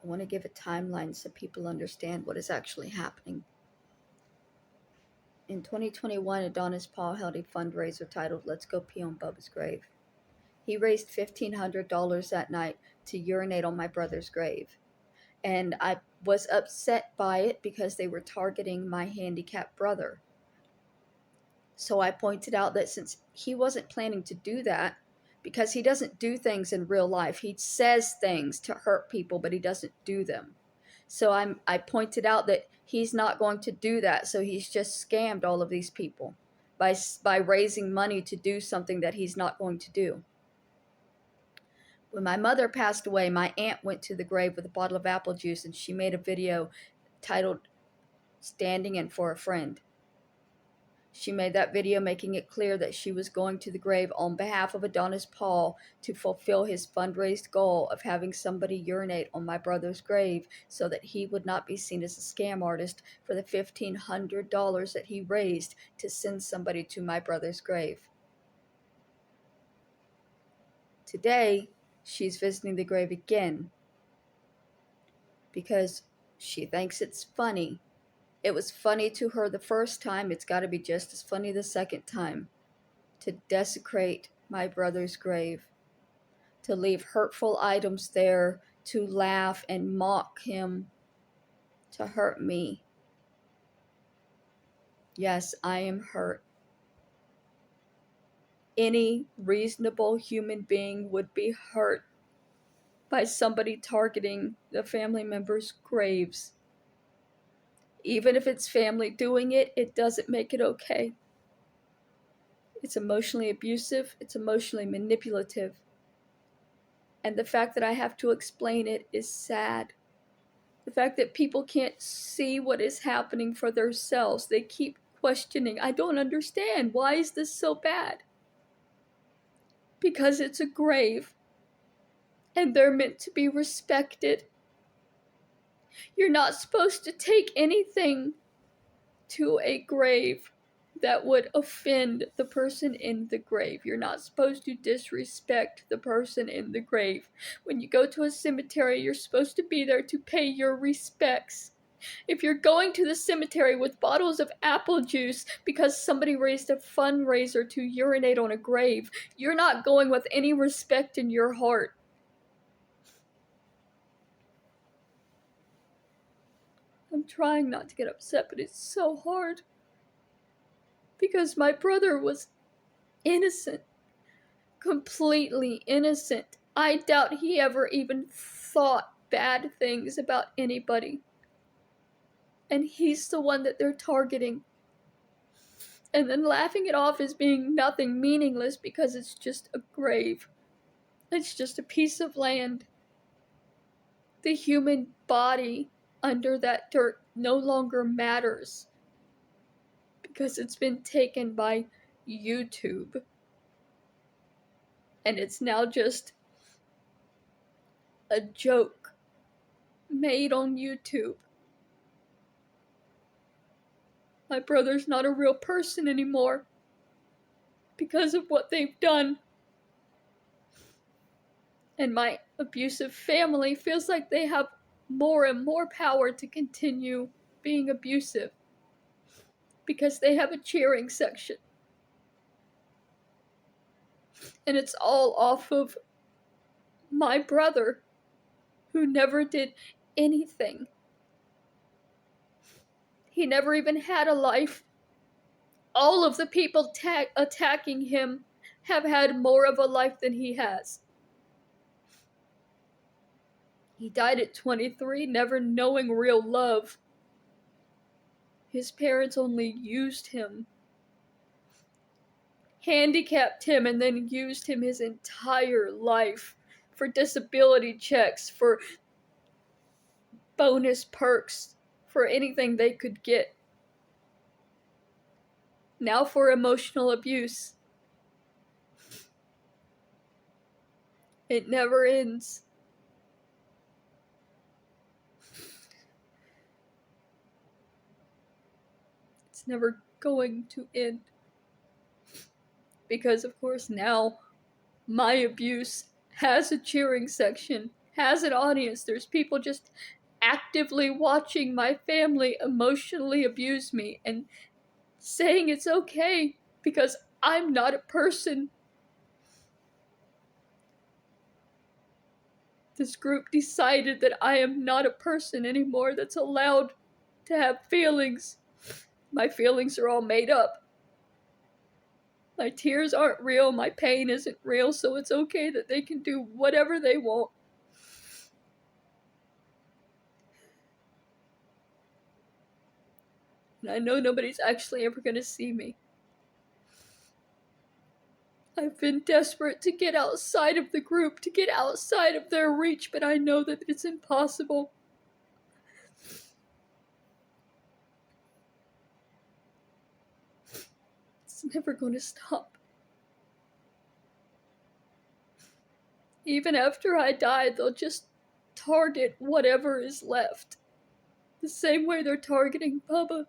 I want to give a timeline so people understand what is actually happening. In 2021, Adonis Paul held a fundraiser titled Let's Go Pee on Bubba's Grave. He raised $1,500 that night to urinate on my brother's grave. And I was upset by it because they were targeting my handicapped brother. So I pointed out that since he wasn't planning to do that, because he doesn't do things in real life, he says things to hurt people, but he doesn't do them. So I pointed out that he's not going to do that. So he's just scammed all of these people by raising money to do something that he's not going to do. When my mother passed away, my aunt went to the grave with a bottle of apple juice, and she made a video titled Standing In for a Friend. She made that video making it clear that she was going to the grave on behalf of Adonis Paul to fulfill his fundraised goal of having somebody urinate on my brother's grave so that he would not be seen as a scam artist for the $1,500 that he raised to send somebody to my brother's grave. Today, she's visiting the grave again because she thinks it's funny. It was funny to her the first time. It's got to be just as funny the second time. To desecrate my brother's grave, to leave hurtful items there, to laugh and mock him, to hurt me. Yes, I am hurt. Any reasonable human being would be hurt by somebody targeting the family members' graves. Even if it's family doing it, it doesn't make it okay. It's emotionally abusive, it's emotionally manipulative. And the fact that I have to explain it is sad. The fact that people can't see what is happening for themselves. They keep questioning. I don't understand. Why is this so bad? Because it's a grave. And they're meant to be respected. You're not supposed to take anything to a grave that would offend the person in the grave. You're not supposed to disrespect the person in the grave. When you go to a cemetery, you're supposed to be there to pay your respects. If you're going to the cemetery with bottles of apple juice because somebody raised a fundraiser to urinate on a grave, you're not going with any respect in your heart. I'm trying not to get upset, but it's so hard. Because my brother was innocent. Completely innocent. I doubt he ever even thought bad things about anybody. And he's the one that they're targeting. And then laughing it off as being nothing, meaningless, because it's just a grave. It's just a piece of land. The human body under that dirt no longer matters. Because it's been taken by YouTube. And it's now just a joke made on YouTube. My brother's not a real person anymore because of what they've done. And my abusive family feels like they have more and more power to continue being abusive because they have a cheering section. And it's all off of my brother, who never did anything. He never even had a life. All of the people attacking him have had more of a life than he has. He died at 23, never knowing real love. His parents only used him, handicapped him, and then used him his entire life for disability checks, for bonus perks, for anything they could get. Now for emotional abuse. It never ends. It's never going to end. Because, of course, now my abuse has a cheering section, has an audience. There's people just actively watching my family emotionally abuse me and saying it's okay because I'm not a person. This group decided that I am not a person anymore that's allowed to have feelings. My feelings are all made up. My tears aren't real, my pain isn't real, so it's okay that they can do whatever they want. And I know nobody's actually ever going to see me. I've been desperate to get outside of the group, to get outside of their reach, but I know that it's impossible. It's never going to stop. Even after I die, they'll just target whatever is left. The same way they're targeting Bubba.